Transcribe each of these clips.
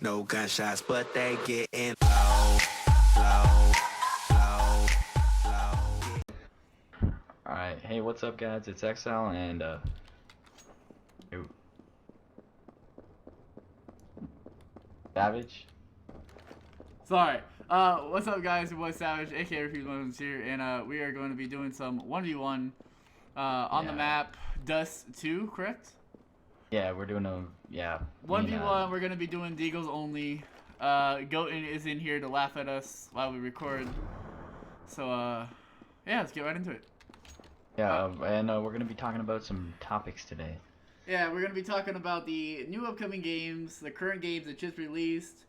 No gunshots, but they getting low, low, low, low. Alright, hey, what's up, guys? It's XL, and, ooh. Savage? Sorry. What's up, guys? Your boy Savage, aka Refuse Motions here, and we are going to be doing some 1v1 on the map Dust 2, correct? Yeah, we're doing a, 1v1, we're going to be doing Deagles only. Goten is in here to laugh at us while we record. So, yeah, let's get right into it. Yeah, and we're going to be talking about some topics today. Yeah, we're going to be talking about the new upcoming games, the current games that just released,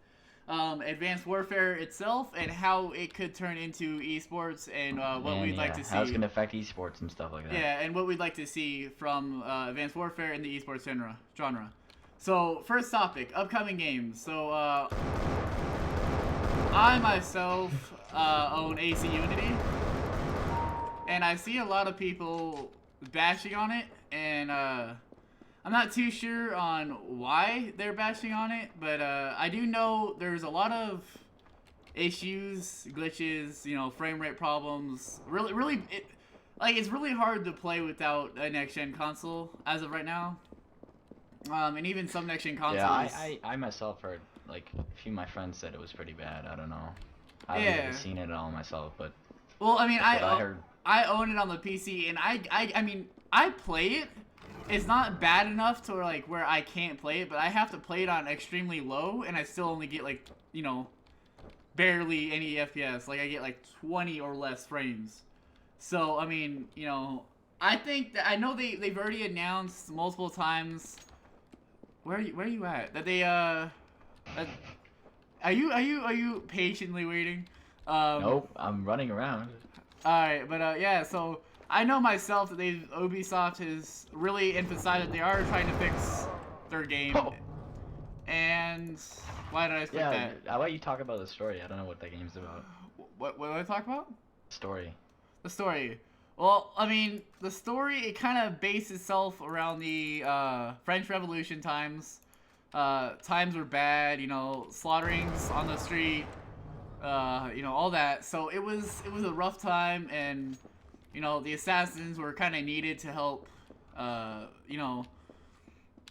Advanced Warfare itself, and how it could turn into esports, and what we'd like to see. How it's going to affect esports and stuff like that. Yeah, and what we'd like to see from Advanced Warfare in the esports genre. So, first topic, upcoming games. So, I myself own AC Unity, and I see a lot of people bashing on it, and I'm not too sure on why they're bashing on it, but I do know there's a lot of issues, glitches, you know, frame rate problems. Really, it's really hard to play without a next-gen console as of right now. And even some next-gen consoles. Yeah, I myself heard, like, a few of my friends said it was pretty bad. I don't know. I haven't really seen it at all myself, but. Well, I mean, I own it on the PC, and I mean, I play it. It's not bad enough to like where I can't play it, but I have to play it on extremely low, and I still only get like, you know, barely any FPS. Like I get like 20 or less frames. So I mean, you know, I think that I know they've already announced multiple times. Where are you at? That they are you patiently waiting? Nope, I'm running around. All right, but yeah, so. I know myself that Ubisoft has really emphasized that they are trying to fix their game. Oh. And why did I expect that? I'll let you talk about the story. I don't know what that game's about. What do I talk about? Story. The story. Well, I mean, the story, it kind of based itself around the French Revolution times. Times were bad, you know, slaughterings on the street, you know, all that. So it was a rough time, and you know, the assassins were kind of needed to help, you know,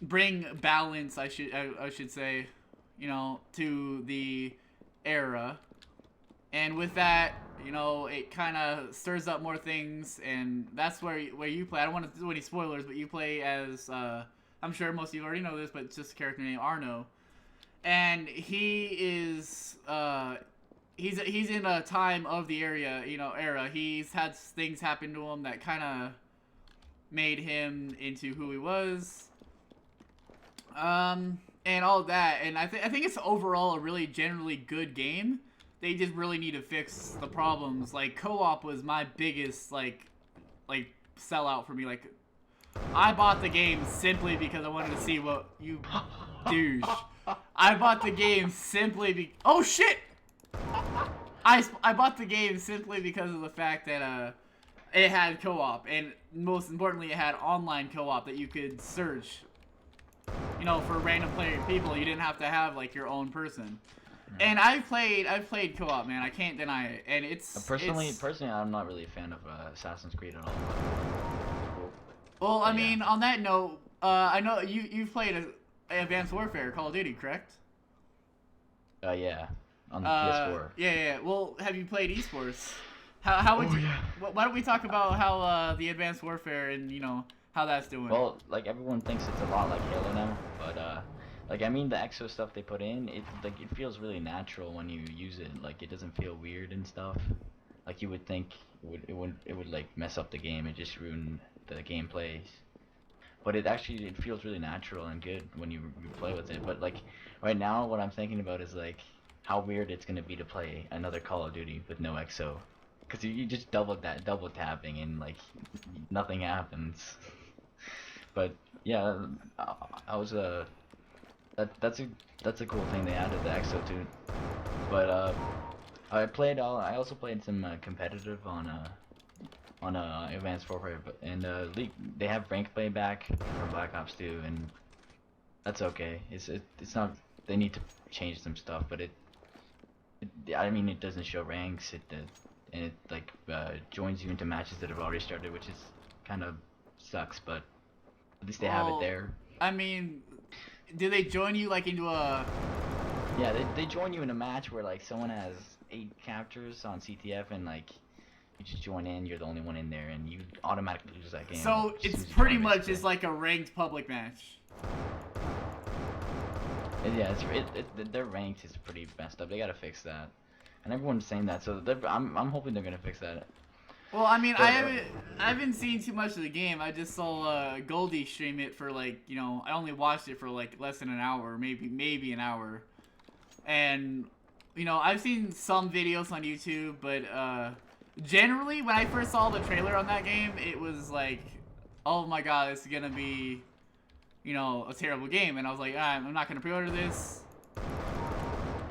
bring balance, I should say, you know, to the era. And with that, you know, it kind of stirs up more things, and that's where you play. I don't want to do any spoilers, but you play as, I'm sure most of you already know this, but it's just a character named Arno. And he is, He's in a time of the era. He's had things happen to him that kind of made him into who he was. And all that. And I think it's overall a really generally good game. They just really need to fix the problems. Like, co-op was my biggest, like sellout for me. Like, I bought the game simply because I wanted to see what you douche. I bought the game simply oh, shit! I bought the game simply because of the fact that it had co-op, and most importantly, it had online co-op that you could search. You know, for random people, you didn't have to have like your own person. And I've played co-op, man. I can't deny it, and it's personally, I'm not really a fan of Assassin's Creed at all. Well, I mean, on that note, I know you've played Advanced Warfare, Call of Duty, correct? Yeah. On the PS4. Yeah. Well, have you played esports? How would you? Why don't we talk about how the Advanced Warfare and you know how that's doing? Well, like everyone thinks it's a lot like Halo now, but like I mean the exo stuff they put in, it feels really natural when you use it. Like it doesn't feel weird and stuff. Like you would think it would like mess up the game and just ruin the gameplays. But it feels really natural and good when you play with it. But like right now, what I'm thinking about is like how weird it's gonna be to play another Call of Duty with no EXO, cause you just double tapping and like nothing happens. But yeah, I was that's a cool thing they added the EXO to. But I also played some competitive on Advanced Warfare, and they have rank play back from Black Ops 2, and that's okay. It's not they need to change some stuff, but I mean, it doesn't show ranks. And it like joins you into matches that have already started, which is kind of sucks. But at least they have it there. I mean, do they join you like into a? Yeah, they join you in a match where like someone has 8 captures on CTF and like you just join in. You're the only one in there, and you automatically lose that game. So Just it's lose the pretty tournament, much just like a ranked public match. Yeah, their ranked is pretty messed up. They gotta fix that, and everyone's saying that. So I'm hoping they're gonna fix that. Well, I mean, But, I haven't seen too much of the game. I just saw Goldie stream it for like, you know, I only watched it for like less than an hour, maybe an hour. And you know, I've seen some videos on YouTube, but generally when I first saw the trailer on that game, it was like, oh my god, it's gonna be, you know, a terrible game. And I was like, I'm not gonna pre-order this.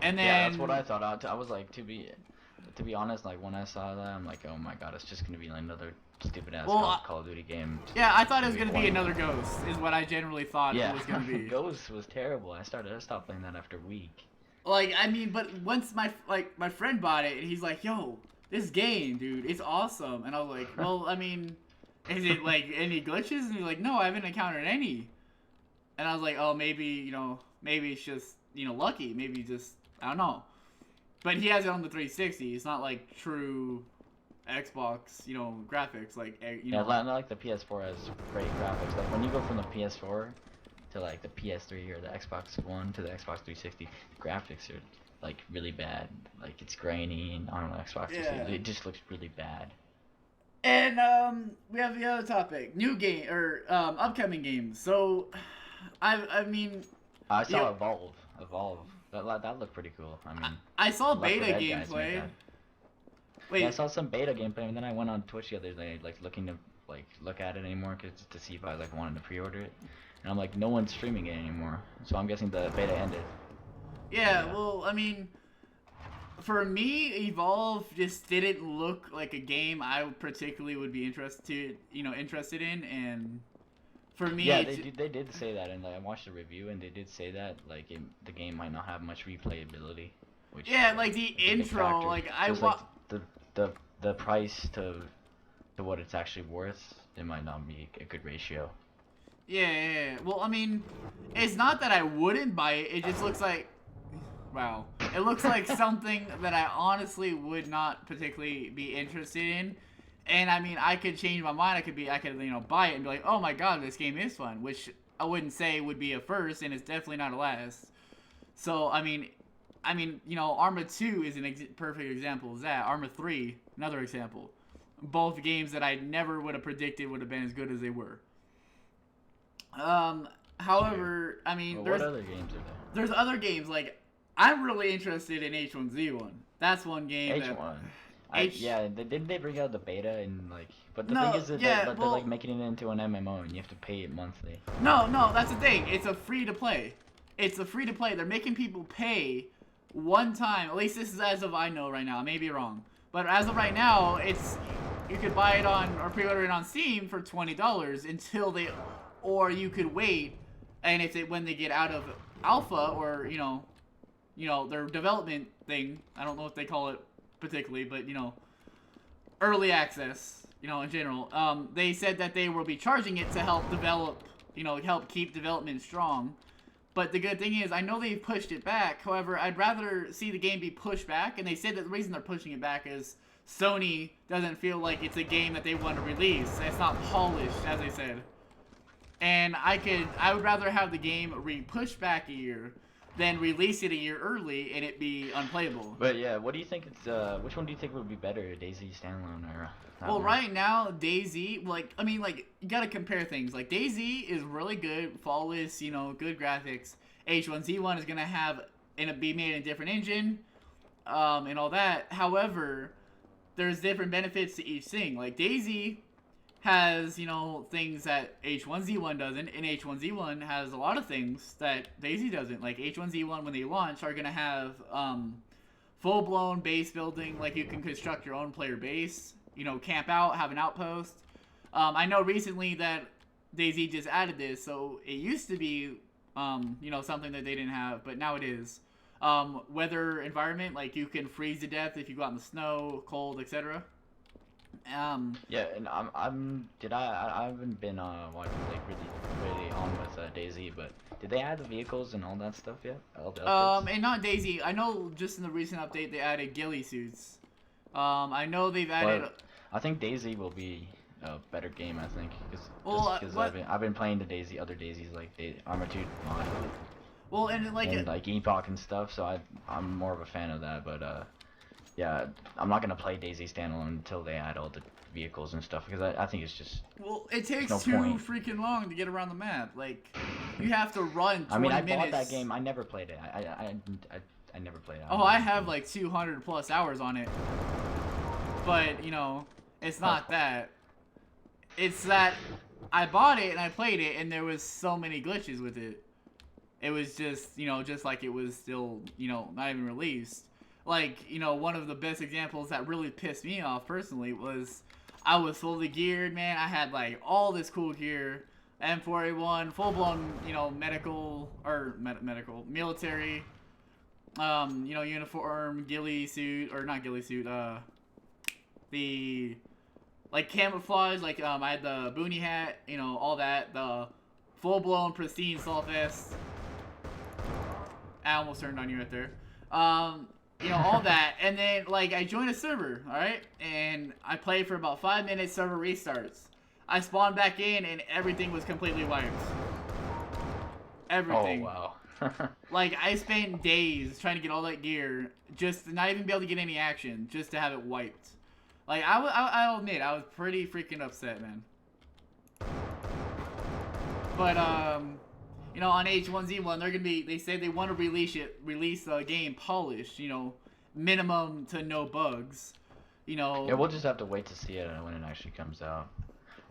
And then Yeah, that's what I thought. I was like, to be honest, like when I saw that, I'm like, oh my god, it's just gonna be like another stupid ass Call of Duty game. Yeah, I thought it was gonna be another Ghost, is what I generally thought Yeah, it was gonna be. Ghost was terrible. I stopped playing that after a week. Like, I mean, but once my friend bought it, and he's like, yo, this game, dude, it's awesome. And I was like, well, I mean, is it like any glitches? And he's like, no, I haven't encountered any. And I was like, oh, maybe, you know, maybe it's just, you know, lucky. Maybe just, I don't know. But he has it on the 360. It's not like true Xbox, you know, graphics. Like, you know. Yeah, not like the PS4 has great graphics. Like when you go from the PS4 to like the PS3 or the Xbox One to the Xbox 360, the graphics are like really bad. Like it's grainy and on the Xbox 360, it just looks really bad. And we have the other topic, new game or upcoming games. So, I mean, I saw Evolve. That looked pretty cool. I mean, I saw Left 4 beta Dead guys made gameplay. that. Wait, Yeah, I saw some beta gameplay, and then I went on Twitch the other day, like looking to like look at it anymore, to see if I like wanted to pre-order it. And I'm like, no one's streaming it anymore, so I'm guessing the beta ended. yeah, well, I mean, for me, Evolve just didn't look like a game I particularly would be interested in, and for me, Yeah, they did say that, and I watched the review, and they did say that like the game might not have much replayability. Which yeah, like the is a big intro, factor. like I Just, like, the price to what it's actually worth, it might not be a good ratio. yeah. Well, I mean, it's not that I wouldn't buy it. It just looks like, wow, it looks like something that I honestly would not particularly be interested in. And I mean, I could change my mind. I could you know, buy it and be like, oh my god, this game is fun, which I wouldn't say would be a first, and it's definitely not a last. So I mean, you know, Arma 2 is perfect example of that. Arma 3, another example. Both games that I never would have predicted would have been as good as they were. However, I mean, Well, what other games are there? there's other games, like, I'm really interested in H1Z1. That's one game H1. H- Yeah, didn't they bring out the beta and like? But the No, thing is that yeah, they're well- like making it into an MMO, and you have to pay it monthly. No, that's the thing. It's a free to play. They're making people pay one time. At least this is as of I know right now. I may be wrong. But as of right now, you could buy it on or pre-order it on Steam for $20 until or you could wait, and when they get out of alpha or you know their development thing. I don't know what they call it particularly, but you know, early access. You know, in general, they said that they will be charging it to help develop. You know, help keep development strong. But the good thing is, I know they've pushed it back. However, I'd rather see the game be pushed back. And they said that the reason they're pushing it back is Sony doesn't feel like it's a game that they want to release. It's not polished, as they said. And I would rather have the game pushed back a year than release it a year early and it be unplayable. But yeah, what do you think? Which one do you think would be better, DayZ standalone or? that Well, one? right now, DayZ, you gotta compare things. Like, DayZ is really good, flawless, you know, good graphics. H1Z1 is gonna be made in a different engine, and all that. However, there's different benefits to each thing. Like, DayZ has, you know, things that H1Z1 doesn't, and H1Z1 has a lot of things that DayZ doesn't. Like, H1Z1, when they launch, are gonna have, full-blown base building, like you can construct your own player base. You know, camp out, have an outpost. I know recently that DayZ just added this, so it used to be You know, something that they didn't have, but now it is. Weather environment, like you can freeze to death if you go out in the snow, cold, etc. Yeah, and I haven't been like really on with DayZ, but did they add the vehicles and all that stuff yet? All the updates? And not DayZ. I know just in the recent update they added ghillie suits. I know they've added. But I think DayZ will be a better game. I think because what- I've been playing the DayZ other DayZs like Armored mod Well, and like and like Epoch and stuff. So I'm more of a fan of that. But yeah, I'm not gonna play DayZ standalone until they add all the vehicles and stuff because I think it's just. well, it takes no too point. freaking long to get around the map. Like, you have to run 20 I mean, I minutes. bought that game. I never played it. I never played it. Oh, I have like 200 plus hours on it. But, you know, it's not that. It's that I bought it and I played it and there was so many glitches with it. It was just, you know, just like it was still, you know, not even released. Like, you know, one of the best examples that really pissed me off personally was I was fully geared, man. I had like all this cool gear. M4A1, full-blown, you know, medical, or medical, military, you know, uniform, ghillie suit, or not ghillie suit, the, like, camouflage, like, I had the boonie hat, you know, all that, the full-blown pristine assault vest. I almost turned on you right there. You know, all that, and then, like, I joined a server, alright, and I played for about 5 minutes, server restarts. I spawned back in, and everything was completely wiped. Everything. Oh wow. Like, I spent days trying to get all that gear, just to not even be able to get any action, just to have it wiped. Like, I'll admit, I was pretty freaking upset, man. But, you know, on H1Z1, they're gonna be, they say they want to release the game polished, you know, minimum to no bugs, you know. Yeah, we'll just have to wait to see it when it actually comes out.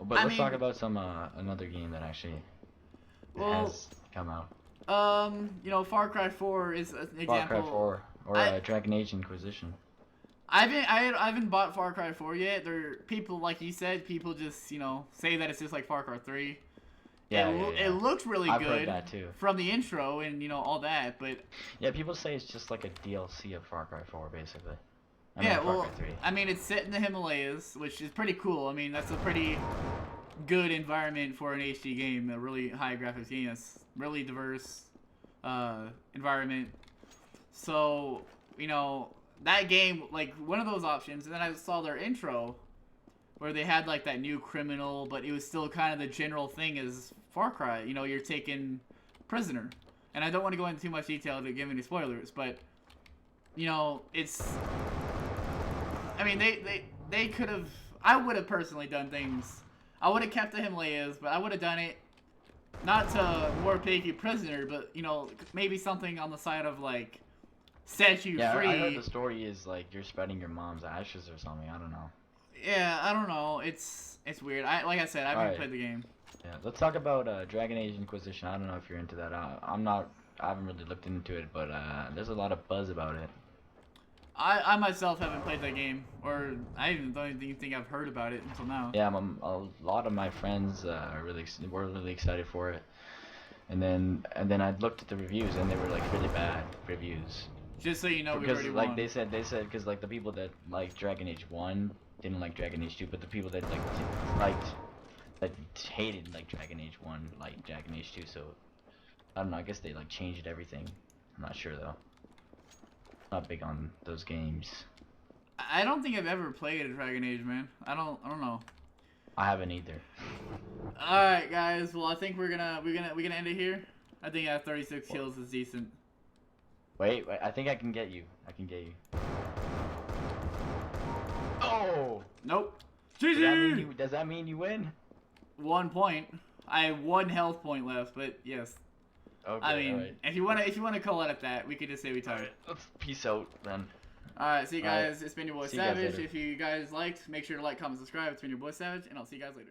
But let's talk about some another game that actually has come out. You know, Far Cry 4 is an example. Far Cry 4 or Dragon Age Inquisition. I haven't bought Far Cry 4 yet. There people, like you said, people just, you know, say that it's just like Far Cry 3. Yeah, It looked really I've good heard that too. from the intro and, you know, all that, but Yeah, people say it's just like a DLC of Far Cry 4 basically. yeah, Far well, Cry 3. I mean, it's set in the Himalayas, which is pretty cool. I mean, that's a pretty good environment for an HD game, a really high graphics game. It's really diverse environment. So, you know, that game, like, one of those options, and then I saw their intro, where they had, like, that new criminal, but it was still kind of the general thing as Far Cry. You know, you're taken prisoner. And I don't want to go into too much detail to give any spoilers, but, you know, it's... I mean, they could have... I would have personally done things... I would have kept the Himalayas, but I would have done it not to more take you prisoner, but, you know, maybe something on the side of, like, set you free. I heard the story is, like, you're spreading your mom's ashes or something. I don't know. Yeah, I don't know. It's weird. Like I said, I haven't played the game. Yeah, let's talk about Dragon Age Inquisition. I don't know if you're into that. I haven't really looked into it, but there's a lot of buzz about it. I myself haven't played that game, or I don't even think I've heard about it until now. Yeah, a lot of my friends were really excited for it, and then I looked at the reviews and they were like really bad reviews. Just so you know, we because already like won. they said because like the people that like Dragon Age 1 didn't like Dragon Age 2, but the people that that hated like Dragon Age 1 like Dragon Age 2. So I don't know. I guess they like changed everything. I'm not sure though. Not big on those games. I don't think I've ever played a Dragon Age, man. I don't know. I haven't either. All right, guys. Well, I think we're gonna end it here. I think 36 kills is decent. Wait, I think I can get you. Oh! Nope. Does that mean you win? 1 point. I have 1 health point left, but yes. Okay, I mean, alright. if you wanna call it at that, we could just say we tied. Alright, let's peace out then. Alright, see you guys. Alright. It's been your boy See you guys Savage. later. If you guys liked, make sure to like, comment, subscribe. It's been your boy Savage, and I'll see you guys later.